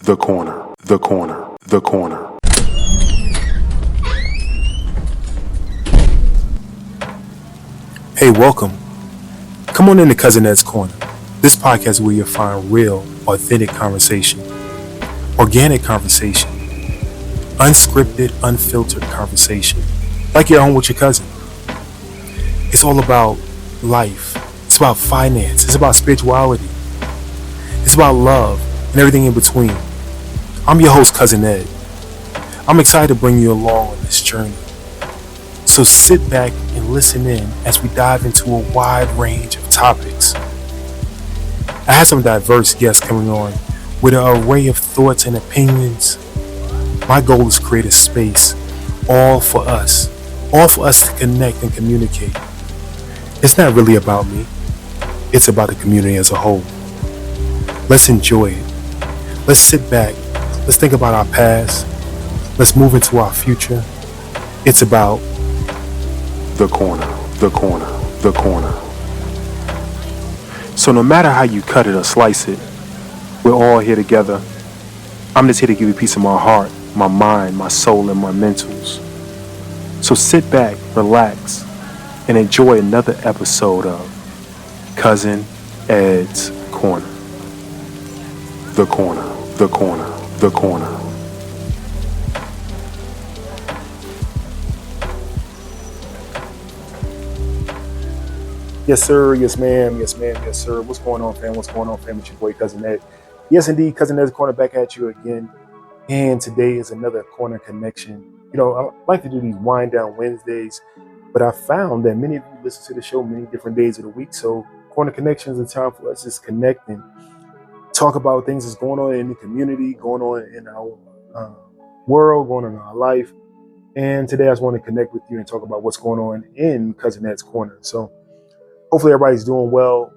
The corner, the corner, the corner. Hey, welcome. Come on into Cousin Ed's Corner. This podcast is where you'll find real, authentic conversation, organic conversation, unscripted, unfiltered conversation, like you're home with your cousin. It's all about life. It's about finance. It's about spirituality. It's about love and everything in between. I'm your host, Cousin Ed. I'm excited to bring you along on this journey. So sit back and listen in as we dive into a wide range of topics. I have some diverse guests coming on with an array of thoughts and opinions. My goal is to create a space all for us to connect and communicate. It's not really about me. It's about the community as a whole. Let's enjoy it. Let's sit back. Let's think about our past. Let's move into our future. It's about the corner, the corner, the corner. So no matter how you cut it or slice it, we're all here together. I'm just here to give you a piece of my heart, my mind, my soul, and my mentals. So sit back, relax, and enjoy another episode of Cousin Ed's Corner. The corner, the corner, the corner. Yes, sir. Yes, ma'am. Yes, ma'am. Yes, sir. What's going on, fam? What's going on, fam? It's your boy, Cousin Ed. Yes, indeed. Cousin Ed's Corner back at you again. And today is another corner connection. You know, I like to do these wind down Wednesdays, but I found that many of you listen to the show many different days of the week. So corner connections is a time for us to just connect and talk about things that's going on in the community, going on in our world, going on in our life. And today I just want to connect with you and talk about what's going on in Cousin Ed's Corner. So hopefully everybody's doing well.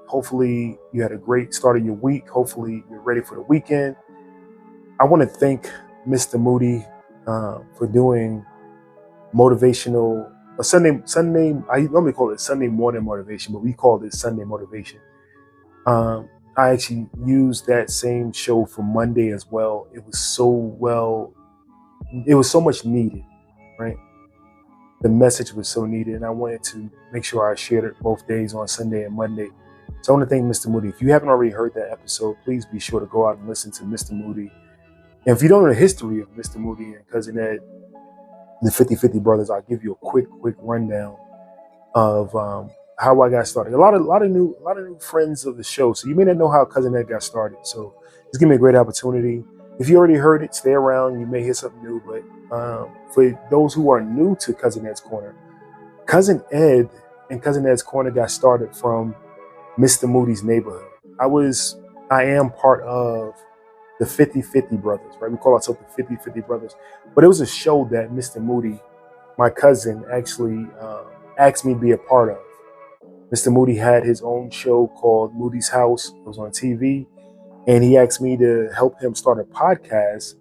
Hopefully you had a great start of your week. Hopefully you're ready for the weekend. I want to thank Mr. Moody for doing motivational Sunday. I normally call it Sunday morning motivation, but we call it Sunday motivation. I actually used that same show for Monday as well. It was so much needed, right? The message was so needed, and I wanted to make sure I shared it both days on Sunday and Monday. So I want to thank Mr. Moody. If you haven't already heard that episode, please be sure to go out and listen to Mr. Moody. And if you don't know the history of Mr. Moody and Cousin Ed, the 50-50 brothers, I'll give you a quick rundown of how I got started. A lot of new friends of the show. So you may not know how Cousin Ed got started. So it's giving me a great opportunity. If you already heard it, stay around. You may hear something new. But for those who are new to Cousin Ed's Corner, Cousin Ed and Cousin Ed's Corner got started from Mr. Moody's neighborhood. I am part of the 50-50 brothers, right? We call ourselves the 50-50 brothers. But it was a show that Mr. Moody, my cousin, actually asked me to be a part of. Mr. Moody had his own show called Moody's House. It was on TV. And he asked me to help him start a podcast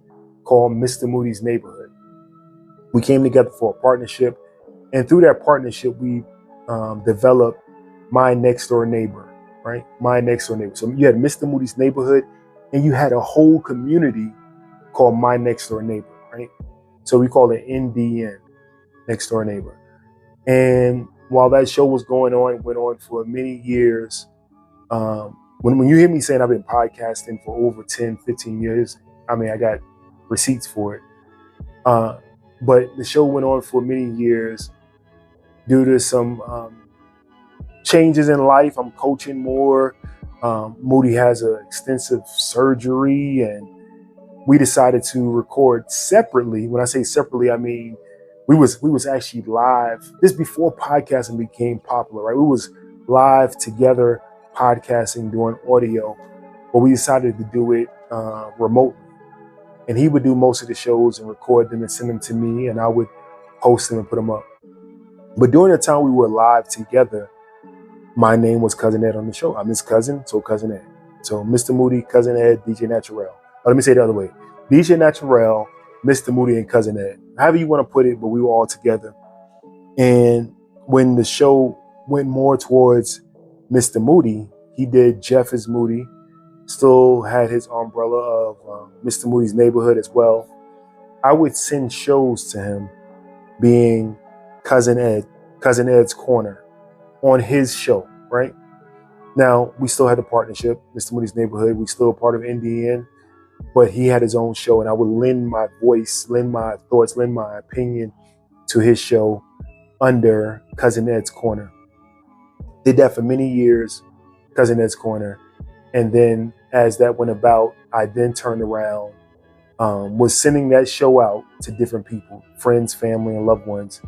called Mr. Moody's Neighborhood. We came together for a partnership. And through that partnership, we developed My Next Door Neighbor, right? My Next Door Neighbor. So you had Mr. Moody's Neighborhood, and you had a whole community called My Next Door Neighbor, right? So we call it NDN, Next Door Neighbor. And while that show was going on, it went on for many years. When you hear me saying I've been podcasting for over 10, 15 years, I mean, I got receipts for it. But the show went on for many years due to some changes in life. I'm coaching more. Moody has an extensive surgery, and we decided to record separately. When I say separately, I mean we was actually live. This before podcasting became popular, right? We was live together podcasting, doing audio, but we decided to do it remotely. And he would do most of the shows and record them and send them to me, and I would post them and put them up. But during the time we were live together, my name was Cousin Ed on the show. I'm his cousin, so Cousin Ed. So Mr. Moody, Cousin Ed, DJ Naturel. Let me say it the other way. DJ Naturel, Mr. Moody, and Cousin Ed. However you want to put it, but we were all together. And when the show went more towards Mr. Moody, he did Jeff is Moody, still had his umbrella of Mr. Moody's neighborhood as well. I would send shows to him being Cousin Ed's Corner on his show, right? Now, we still had a partnership, Mr. Moody's neighborhood. We still a part of NDN, but he had his own show, and I would lend my voice, lend my thoughts, lend my opinion to his show under Cousin Ed's Corner. Did that for many years, Cousin Ed's Corner. And then as that went about, I then turned around, was sending that show out to different people, friends, family, and loved ones,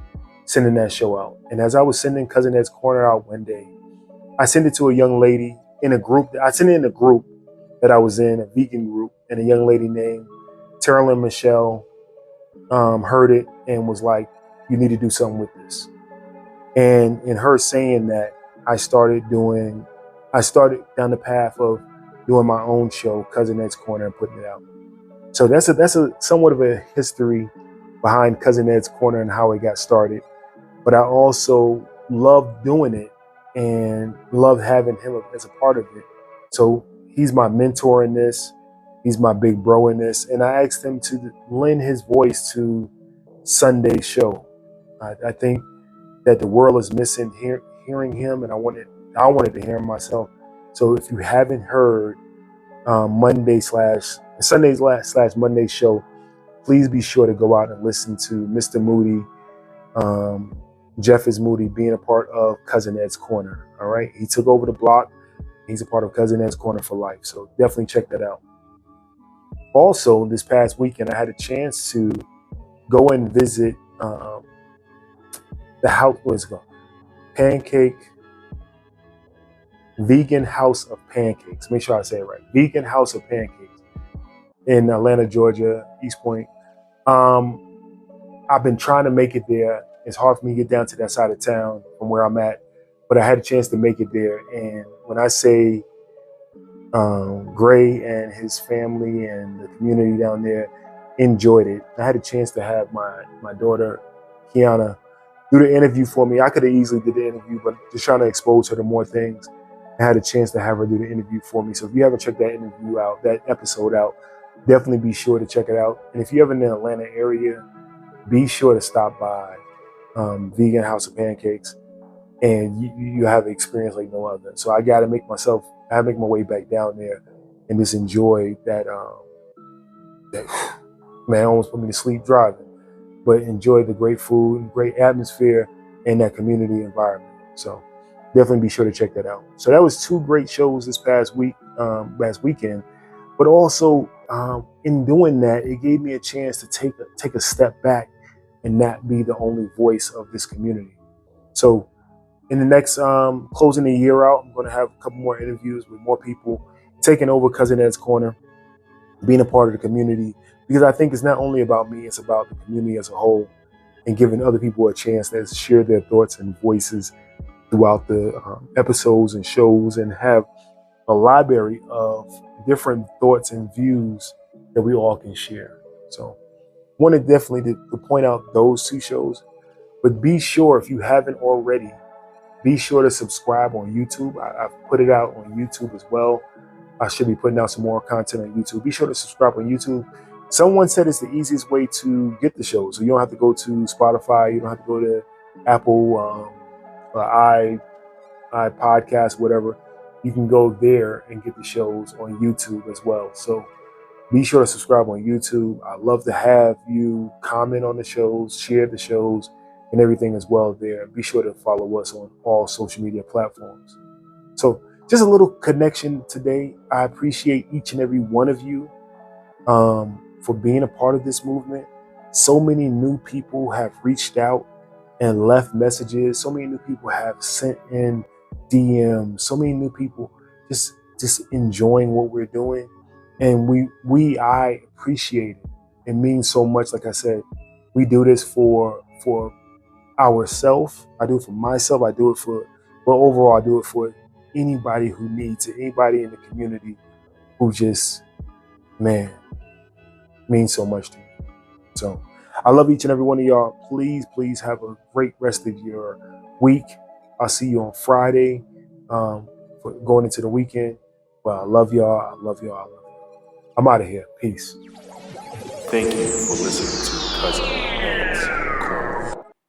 sending that show out. And as I was sending Cousin Ed's Corner out one day, I sent it to a young lady in a group. I sent it in a group that I was in, a vegan group, and a young lady named Terrell Michelle heard it and was like, you need to do something with this. And in her saying that, I started down the path of doing my own show, Cousin Ed's Corner, and putting it out. So that's a somewhat of a history behind Cousin Ed's Corner and how it got started. But I also love doing it and love having him as a part of it. So he's my mentor in this. He's my big bro in this. And I asked him to lend his voice to Sunday's show. I think that the world is missing hearing him, and I wanted to hear him myself. So if you haven't heard Sunday's Monday show, please be sure to go out and listen to Mr. Moody, Jeff is Moody, being a part of Cousin Ed's Corner. All right, he took over the block. He's a part of Cousin Ed's Corner for life. So definitely check that out. Also, this past weekend, I had a chance to go and visit the house. What is it called? Vegan House of Pancakes. Make sure I say it right. Vegan House of Pancakes in Atlanta, Georgia, East Point. I've been trying to make it there. It's hard for me to get down to that side of town from where I'm at, but I had a chance to make it there. And when I say Gray and his family and the community down there enjoyed it, I had a chance to have my daughter, Keona, do the interview for me. I could have easily did the interview, but just trying to expose her to more things. I had a chance to have her do the interview for me. So if you haven't checked that episode out, definitely be sure to check it out. And if you're ever in the Atlanta area, be sure to stop by Vegan House of Pancakes, and you have an experience like no other. So I got to make my way back down there and just enjoy that. Man, almost put me to sleep driving, but enjoy the great food, great atmosphere, and that community environment. So definitely be sure to check that out. So that was 2 great shows this past weekend, but also in doing that, it gave me a chance to take a step back and not be the only voice of this community. So in the next closing the year out, I'm going to have a couple more interviews with more people taking over Cousin Ed's Corner, being a part of the community, because I think it's not only about me, it's about the community as a whole, and giving other people a chance to share their thoughts and voices throughout the episodes and shows, and have a library of different thoughts and views that we all can share. So I wanted definitely to point out those 2 shows, but be sure, if you haven't already, be sure to subscribe on YouTube. I've put it out on YouTube as well. I should be putting out some more content on YouTube. Be sure to subscribe on YouTube. Someone said it's the easiest way to get the show. So you don't have to go to Spotify. You don't have to go to Apple, iPodcast, whatever. You can go there and get the shows on YouTube as well. So be sure to subscribe on YouTube. I'd love to have you comment on the shows, share the shows, and everything as well there. Be sure to follow us on all social media platforms. So just a little connection today. I appreciate each and every one of you for being a part of this movement. So many new people have reached out and left messages. So many new people have sent in DMs. So many new people just enjoying what we're doing. And I appreciate it. It means so much. Like I said, we do this for ourselves. I do it for myself. But overall, I do it for anybody who needs it, anybody in the community who just, means so much to me. So I love each and every one of y'all. Please have a great rest of your week. I'll see you on Friday for going into the weekend. Well, I love y'all. I love y'all. I love y'all. I'm out of here. Peace. Thank you for listening to Cousin Man.